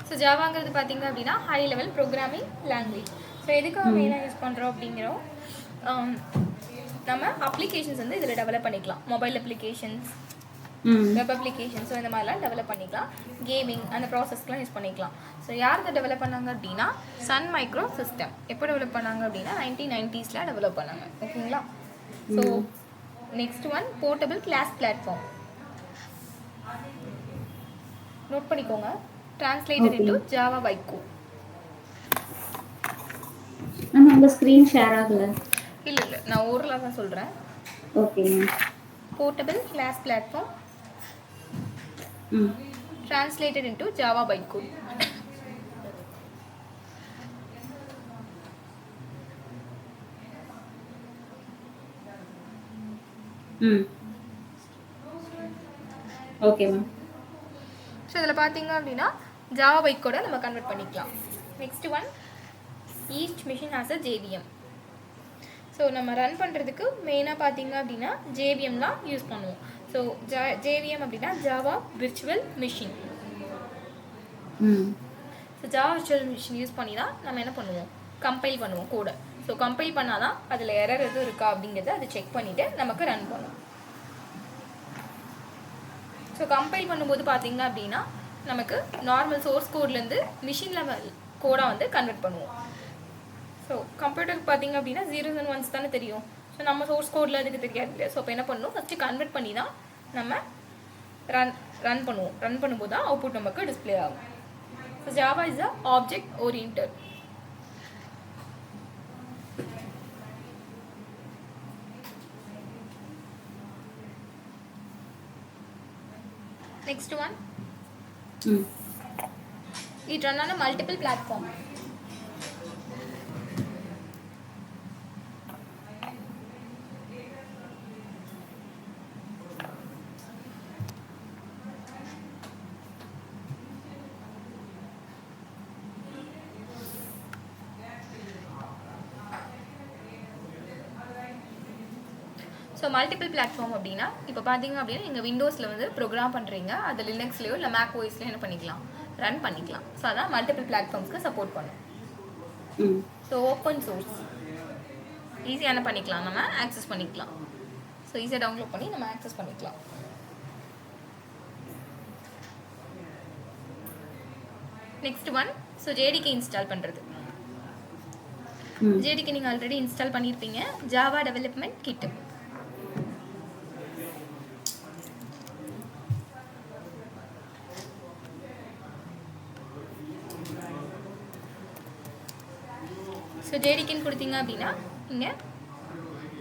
So ஜாவாங்கிறது பார்த்தீங்க அப்படின்னா high level programming language. So எதுக்காக மெயினாக யூஸ் பண்ணுறோம் அப்படிங்கிறோம், நம்ம அப்ளிகேஷன்ஸ் வந்து இதில் டெவலப் பண்ணிக்கலாம். Mobile applications, web applications, so இந்த மாதிரிலாம் டெவலப் பண்ணிக்கலாம். கேமிங் அந்த ப்ராசஸ்க்குலாம் யூஸ் பண்ணிக்கலாம். ஸோ யார் இதை டெவலப் பண்ணாங்க அப்படின்னா சன் மைக்ரோ சிஸ்டம். எப்போ டெவலப் பண்ணாங்க அப்படின்னா 1990s டெவலப் பண்ணாங்க. ஓகேங்களா? So next one portable class platform. Note பண்ணிக்கோங்க. Translated into Java bytecode. நம்ம அந்த ஸ்கிரீன் ஷேர் ஆகல. இல்ல நான் ஓரலா தான் சொல்றேன். Okay. Portable class platform. Translated into Java bytecode. Okay ma'am. So இதில் பார்த்தீங்க அப்படின்னா ஜாவா பைட்கோடை நம்ம கன்வெர்ட் பண்ணிக்கலாம். Next one, each machine has a JVM. So நம்ம ரன் பண்ணுறதுக்கு மெயினாக பார்த்தீங்க அப்படின்னா ஜேவிஎம் தான் யூஸ் பண்ணுவோம். ஸோ ஜேவிஎம் அப்படின்னா Java virtual machine. So Java virtual machine use பண்ணி தான் நம்ம என்ன பண்ணுவோம், கம்பைல் பண்ணுவோம் கோடை. ஸோ கம்பைல் பண்ணால் தான் அதில் எரர் எதுவும் இருக்கா அப்படிங்கிறத அதை செக் பண்ணிவிட்டு நமக்கு ரன் பண்ணும். ஸோ கம்பைல் பண்ணும்போது பார்த்தீங்க அப்படின்னா நமக்கு நார்மல் சோர்ஸ் கோட்லேருந்து மிஷின் லெவல் கோடாக வந்து கன்வெர்ட் பண்ணுவோம். ஸோ கம்ப்யூட்டருக்கு பார்த்தீங்க அப்படின்னா 0s and 1s தானே தெரியும். ஸோ நம்ம சோர்ஸ் கோடில் அதுக்கு தெரியாது. ஸோ இப்போ என்ன பண்ணணும், ஃபஸ்ட்டு கன்வெர்ட் பண்ணி தான் நம்ம ரன் பண்ணுவோம். ரன் பண்ணும்போது தான் அவுட்புட் நமக்கு டிஸ்பிளே ஆகும். So Java is a object oriented. Next one. It run on a multiple platform. So multiple platform அப்படின்னா இப்போ பார்த்தீங்க அப்படின்னா நீங்கள் விண்டோஸில் வந்து ப்ரோக்ராம் பண்ணுறீங்க, அது லினக்ஸ்லையோ இல்லை மேக் ஓஎஸ்லையோ என்ன பண்ணிக்கலாம், ரன் பண்ணிக்கலாம். ஸோ அதான் மல்டிபிள் பிளாட்ஃபார்ம்ஸ்க்கு சப்போர்ட் பண்ணும். ஸோ ஓப்பன் சோர்ஸ் ஈஸியாக என்ன பண்ணிக்கலாம், நம்ம ஆக்சஸ் பண்ணிக்கலாம். ஸோ ஈஸியாக டவுன்லோட் பண்ணி நம்ம ஆக்சஸ் பண்ணிக்கலாம். Next one, so JDK install பண்ணுறது. ஜேடிகே நீங்கள் ஆல்ரெடி இன்ஸ்டால் பண்ணியிருப்பீங்க, ஜாவா டெவலப்மெண்ட் கிட். ஸோ ஜேடிகேன்னு கொடுத்தீங்க அப்படின்னா இங்கே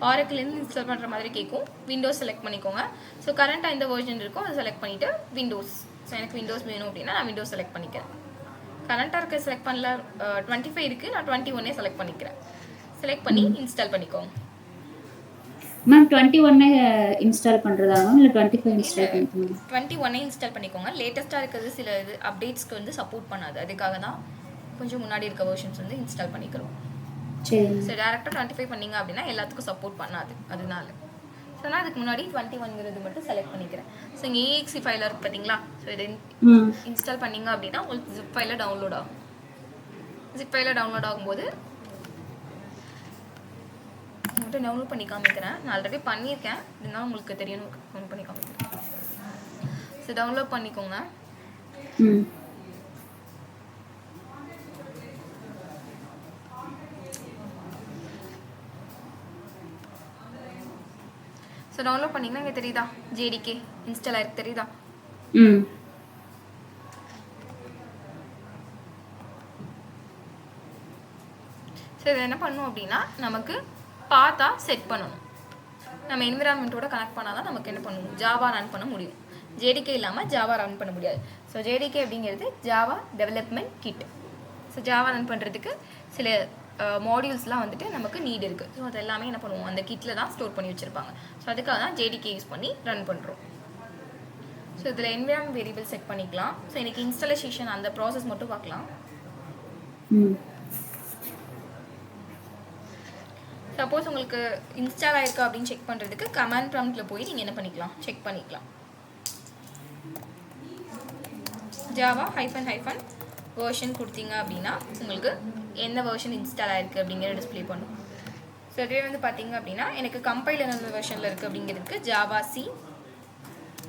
ஆரக்கிலேருந்து இன்ஸ்டால் பண்ணுற மாதிரி கேட்கும். விண்டோஸ் செலக்ட் பண்ணிக்கோங்க. ஸோ கரண்ட்டாக எந்த வெர்ஷன் இருக்கும் அதை செலக்ட் பண்ணிவிட்டு விண்டோஸ். ஸோ எனக்கு விண்டோஸ் வேணும் அப்படின்னா நான் விண்டோஸ் செலக்ட் பண்ணிக்கிறேன். கரண்ட்டாக இருக்க செலக்ட் பண்ணல, 25 இருக்குது, நான் 21 செலக்ட் பண்ணிக்கிறேன். செலக்ட் பண்ணி இன்ஸ்டால் பண்ணிக்கோங்க. மேம் 21 இன்ஸ்டால் பண்ணுறதா மேம் இல்லை 25 இன்ஸ்டால் பண்ணிக்கோங்க? 21 இன்ஸ்டால் பண்ணிக்கோங்க. லேட்டஸ்ட்டாக இருக்கிறது சில இது அப்டேட்ஸ்க்கு வந்து சப்போர்ட் பண்ணாது, அதுக்காக தான் கொஞ்சம் முன்னாடி இருக்க வெர்ஷன்ஸ் வந்து இன்ஸ்டால் பண்ணிக்கிறோம். சரி. ஸோ டேரெக்டாக 25 பண்ணிங்க அப்படின்னா எல்லாத்துக்கும் சப்போர்ட் பண்ணாது, அதனால. ஸோ நான் அதுக்கு முன்னாடி 21ங்கிறது மட்டும் செலக்ட் பண்ணிக்கிறேன். ஸோ இங்கே ஏஎக்ஸி ஃபைலில் இருக்குது பார்த்தீங்களா, ஸோ இதை இன்ஸ்டால் பண்ணிங்க அப்படின்னா உங்களுக்கு ஜிப் ஃபைலில் டவுன்லோட் ஆகும். ஜிப் ஃபைலில் டவுன்லோட் ஆகும்போது மட்டும் டவுன்லோட் பண்ணி காமிக்கிறேன். நான் ஆல்ரெடி பண்ணியிருக்கேன், இருந்தாலும் உங்களுக்கு தெரியணும், டவுன்லோட் பண்ணி காமிக்கிறேன். ஸோ டவுன்லோட் பண்ணிக்கோங்க. ஸோ டவுன்லோட் பண்ணிங்கன்னா இங்கே தெரியுதா, ஜேடிகே இன்ஸ்டால் ஆயிருக்கு தெரியுதா? ஸோ இதை என்ன பண்ணணும் அப்படின்னா நமக்கு பார்த்தா செட் பண்ணணும். நம்ம என்விரான்மெண்ட்டோட கனெக்ட் பண்ணால் தான் நமக்கு என்ன பண்ணணும், ஜாவா ரன் பண்ண முடியும். ஜேடிகே இல்லாமல் ஜாவா ரன் பண்ண முடியாது. ஸோ ஜேடிகே அப்படிங்கிறது Java development kit. So Java run பண்ணுறதுக்கு சில மாடியூல்ஸ்லாம் வந்துட்டு நமக்கு நீட் இருக்குது. ஸோ அது எல்லாமே என்ன பண்ணுவோம், அந்த கிட்டில் தான் ஸ்டோர் பண்ணி வச்சுருப்பாங்க. ஸோ அதுக்காக தான் ஜேடிகே யூஸ் பண்ணி ரன் பண்ணுறோம். ஸோ இதில் என்விரான்மெண்ட் வேரியபிள் செட் பண்ணிக்கலாம். ஸோ எனக்கு இன்ஸ்டாலேஷன் அந்த ப்ராசஸ் மட்டும் பார்க்கலாம். சப்போஸ் உங்களுக்கு இன்ஸ்டால் ஆயிருக்கா அப்படின்னு செக் பண்ணுறதுக்கு கமாண்ட் ப்ராம்ப்டில் போய் நீங்கள் என்ன பண்ணிக்கலாம், செக் பண்ணிக்கலாம். ஜாவா வெர்ஷன் கொடுத்தீங்க அப்படின்னா உங்களுக்கு எந்த வெர்ஷன் இன்ஸ்டால் ஆயிருக்கு அப்படிங்கிற டிஸ்ப்ளே பண்ணும். ஸோ இதுவே வந்து பார்த்தீங்க அப்படின்னா எனக்கு கம்பைலர் எந்த வெர்ஷனில் இருக்குது அப்படிங்கிறதுக்கு ஜாவா சி.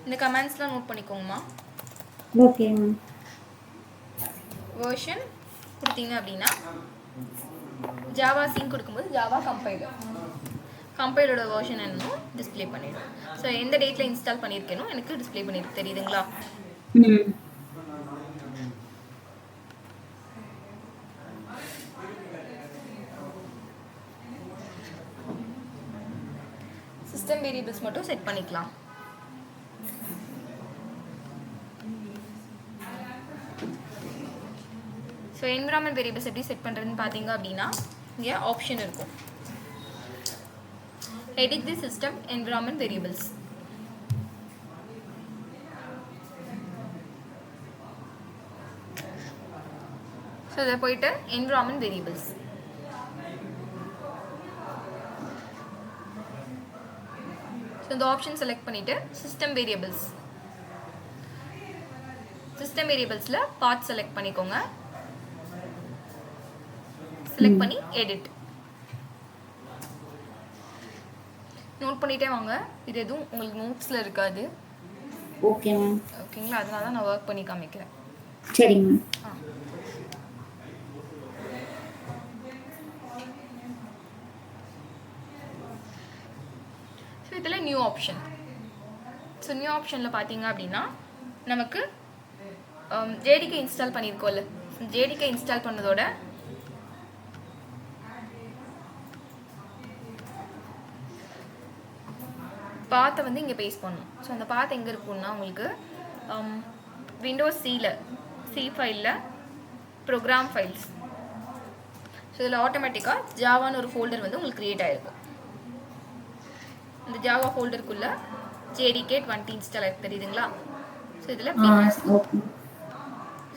இந்த கமெண்ட்ஸ்லாம் நோட் பண்ணிக்கோங்கம்மா. Okay ma'am. வெர்ஷன் கொடுத்தீங்க அப்படின்னா ஜாவா சின்னு கொடுக்கும்போது ஜாவா கம்பைலரோட வெர்ஷன் என்னன்னு டிஸ்ப்ளே பண்ணிடும். ஸோ எந்த டேட்டில் இன்ஸ்டால் பண்ணியிருக்கேனோ எனக்கு டிஸ்ப்ளே பண்ணியிருக்கு, தெரியுதுங்களா? சிஸ்டம் வேரியபிள்ஸ் மட்டும் செட் பண்ணிக்கலாம். ஸோ என்விரான்மெண்ட் வேரியபிள்ஸ் எப்படி செட் பண்ணுறதுன்னு பார்த்தீங்க அப்படின்னா இங்கே ஆப்ஷன் இருக்கும், edit the system environment variables. So இதை போயிட்டு environment variables. ஸோ இந்த ஆப்ஷன் செலக்ட் பண்ணிவிட்டு சிஸ்டம் வேரியபிள்ஸில் பாத் செலக்ட் பண்ணிக்கோங்க. செலக்ட் பண்ணி எடிட் நோட் பண்ணிட்டே வாங்க. இது எதுவும் உங்களுக்கு நோட்ஸில் இருக்காது. Okay ma'am. ஓகேங்களா? அதனால தான் நான் ஒர்க் பண்ணி காமிக்கிறேன். சரிங்க மேம். ஸோ இதில் நியூ ஆப்ஷன். ஸோ நியூ ஆப்ஷனில் பார்த்தீங்க அப்படின்னா நமக்கு ஜேடிகே இன்ஸ்டால் பண்ணியிருக்கோம்ல, ஜேடிகே இன்ஸ்டால் பண்ணதோட பாத்தை வந்து இங்கே பேஸ்ட் பண்ணணும். ஸோ அந்த பாத் எங்கே இருக்குன்னா உங்களுக்கு விண்டோஸ் சி ஃபைலில் ப்ரோக்ராம் ஃபைல்ஸ். ஸோ இதில் ஆட்டோமேட்டிக்காக ஜாவான்னு ஒரு ஃபோல்டர் வந்து உங்களுக்கு க்ரியேட் ஆகிருக்கும். இந்த ஜாவா ஃபோல்டருக்குள்ளே ஜேடிகே 20 இன்ஸ்டால் ஆகிருக்கு, தெரியுதுங்களா? ஸோ இதில்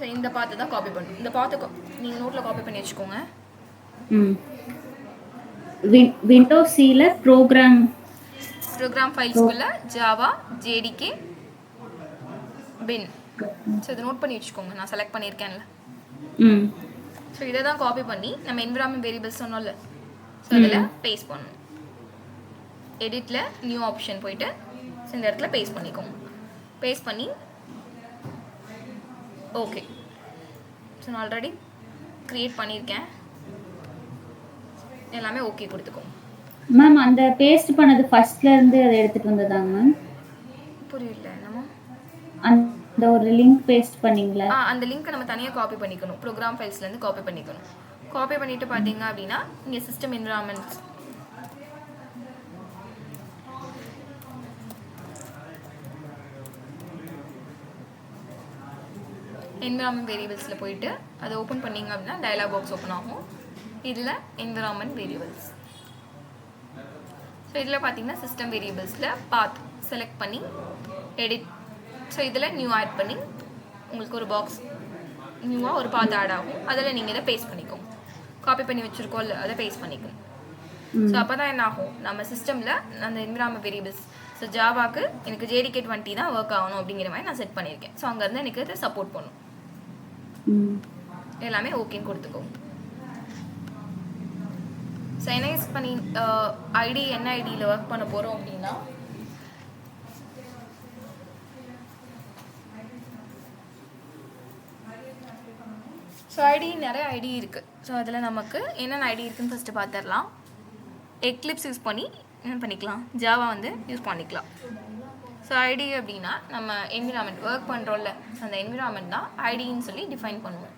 ஸோ இந்த பாத்தை தான் காப்பி பண்ணணும். இந்த பாத்தை நீங்கள் நோட்டில் காப்பி பண்ணி வச்சுக்கோங்க. விண்டோஸ் சியில் ப்ரோக்ராம் ஃபைல்ஸ்குள்ள ஜாவா ஜேடிகே பின். ஸோ இதை நோட் பண்ணி வச்சுக்கோங்க, நான் செலக்ட் பண்ணியிருக்கேன்ல. ஸோ இதை தான் காப்பி பண்ணி நம்ம என்விரான்மெண்ட் வேரியபிள்ஸ் சொன்னோம்ல, ஸோ அதில் பேஸ்ட் பண்ணணும். எடிட்டில் நியூ ஆப்ஷன் போயிட்டு ஸோ இந்த இடத்துல பேஸ்ட் பண்ணிக்கோங்க. பேஸ்ட் பண்ணி ஓகே. ஸோ நான் ஆல்ரெடி க்ரியேட் பண்ணியிருக்கேன், எல்லாமே ஓகே கொடுத்துக்கோங்க. மேம் அந்த பேஸ்ட் பண்ணது ஃபர்ஸ்ட்ல இருந்து அதை எடுத்துட்டு வந்ததாங்க மேம்? புரியல என்னமோ. அந்த ஒரு லிங்க் பேஸ்ட் பண்ணீங்களா? அந்த லிங்க்கை நம்ம தனியாக காப்பி பண்ணிக்கணும், ப்ரோக்ராம் ஃபைல்ஸ்லேருந்து காப்பி பண்ணிக்கணும். காப்பி பண்ணிவிட்டு பார்த்தீங்க அப்படின்னா இங்கே சிஸ்டம் என்விரான்மெண்ட் வேரியபிள்ஸில் போயிட்டு அதை ஓப்பன் பண்ணிங்க அப்படின்னா டயலாக் பாக்ஸ் ஓப்பன் ஆகும். இதில் என்விரான்மெண்ட் வேரியபிள்ஸ். ஸோ இதில் பார்த்தீங்கன்னா சிஸ்டம் வேரியபிள்ஸில் பாத் செலக்ட் பண்ணி எடிட். ஸோ இதில் நியூ ஆட் பண்ணி உங்களுக்கு ஒரு பாக்ஸ் நியூவாக ஒரு பாத் ஆட் ஆகும். அதில் நீங்கள் இதை பேஸ்ட் பண்ணிக்கோங்க. காப்பி பண்ணி வச்சுருக்கோம்ல, அதை பேஸ்ட் பண்ணிக்கணும். ஸோ அப்போ தான் என்ன ஆகும், நம்ம சிஸ்டமில் அந்த என்விரான்மெண்ட் வேரியபிள்ஸ். ஸோ ஜாவாக்கு எனக்கு ஜேடிகே 20 தான் ஒர்க் ஆகணும் அப்படிங்கிற மாதிரி நான் செட் பண்ணியிருக்கேன். ஸோ அங்கேருந்து எனக்கு இதை சப்போர்ட் பண்ணும். எல்லாமே ஓகேன்னு கொடுத்துக்கோங்க. ஸோ என்ன யூஸ் பண்ணி ஐடி என்ன ஐடியில் ஒர்க் பண்ண போகிறோம் அப்படின்னா ஸோ நிறைய ஐடி இருக்குது. ஸோ அதில் நமக்கு என்னென்ன ஐடி இருக்குதுன்னு ஃபஸ்ட்டு பார்த்துடலாம். எக்லிப்ஸ் யூஸ் பண்ணி என்ன பண்ணிக்கலாம், ஜாவா வந்து யூஸ் பண்ணிக்கலாம். ஸோ ஐடி அப்படின்னா நம்ம என்விரான்மெண்ட் ஒர்க் பண்ணுறோம்ல, அந்த என்விரான்மெண்ட் தான் ஐடின்னு சொல்லி டிஃபைன் பண்ணுவோம்.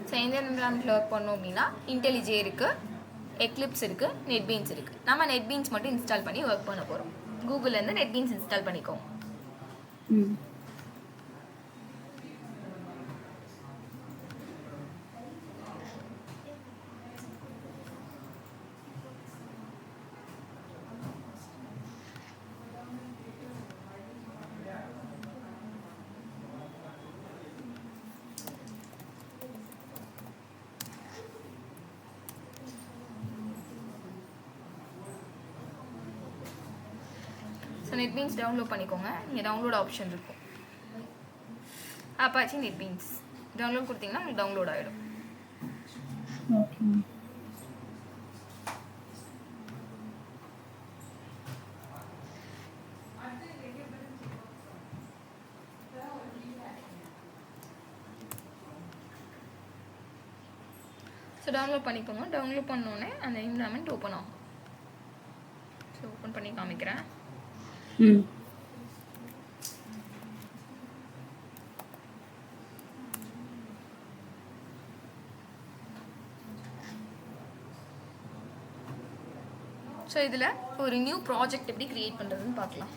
ஸோ எந்த என்விரான்மெண்ட்டில் ஒர்க் பண்ணோம் அப்படின்னா இன்டெலிஜே இருக்குது, எக்லிப்ஸ் இருக்குது, நெட்பீன்ஸ் இருக்குது. நம்ம நெட்பீன்ஸ் மட்டும் இன்ஸ்டால் பண்ணி ஒர்க் பண்ண போகிறோம். கூகுள்லேருந்து நெட்பீன்ஸ் இன்ஸ்டால் பண்ணிக்கோங்க. ஸோ நெட்பீன்ஸ் டவுன்லோட் பண்ணிக்கோங்க. இங்கே டவுன்லோட் ஆப்ஷன் இருக்கும். அப்பாச்சி நெட்பீன்ஸ் டவுன்லோட் கொடுத்தீங்கன்னா உங்களுக்கு டவுன்லோட் ஆகிடும். Okay ma'am. ஸோ டவுன்லோட் பண்ணிக்கோங்க. டவுன்லோட் பண்ணோடனே அந்த என்விரான்மெண்ட் ஓப்பன் ஆகும். ஸோ ஓப்பன் பண்ணி காமிக்கிறேன். ம் ஸோ இதில் ஒரு நியூ ப்ராஜெக்ட் எப்படி க்ரியேட் பண்ணுறதுன்னு பார்க்கலாம்.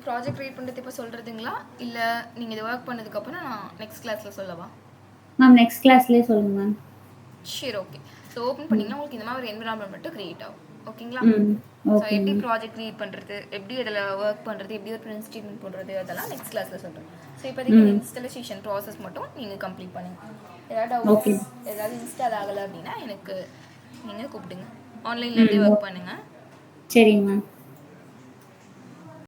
ப்ராஜெக்ட் க்ரியேட் பண்ணுறது இப்போ சொல்கிறதுங்களா இல்லை நீங்கள் இது ஒர்க் பண்ணதுக்கப்புறம் நான் நெக்ஸ்ட் கிளாஸில் சொல்லவா? மேம் நெக்ஸ்ட் கிளாஸ்லேயே சொல்லுங்கள் மேம். சரி, ஓகே. ஸோ ஓப்பன் பண்ணிங்கன்னா உங்களுக்கு இந்த மாதிரி ஒரு என்விரான்மெண்ட் மட்டும் க்ரியேட் ஆகும். ஓகேங்களா? ம் ஸோ ஓகே எப்படி மேம். ப்ராஜெக்ட் க்ரியேட் பண்ணுறது, எப்படி அதில் ஒர்க் பண்ணுறது, எப்படி ஒரு பிரிண்ட் ஸ்டேட்மெண்ட் போடுறது, அதெல்லாம் நெக்ஸ்ட் கிளாஸில் சொல்கிறேன். ஸோ இப்போதைக்கு இந்த இன்ஸ்டாலேஷன் ப்ராசஸ் மட்டும் நீங்கள் கம்ப்ளீட் பண்ணுங்கள். ஏதாவது ஓகே. டவுட்ஸ், ஏதாவது இன்ஸ்டால் ஆகலை அப்படின்னா எனக்கு நீங்கள் கூப்பிடுங்க. ஆன்லைன்லேருந்தே ஒர்க் பண்ணுங்கள். சரிங்க மேம்.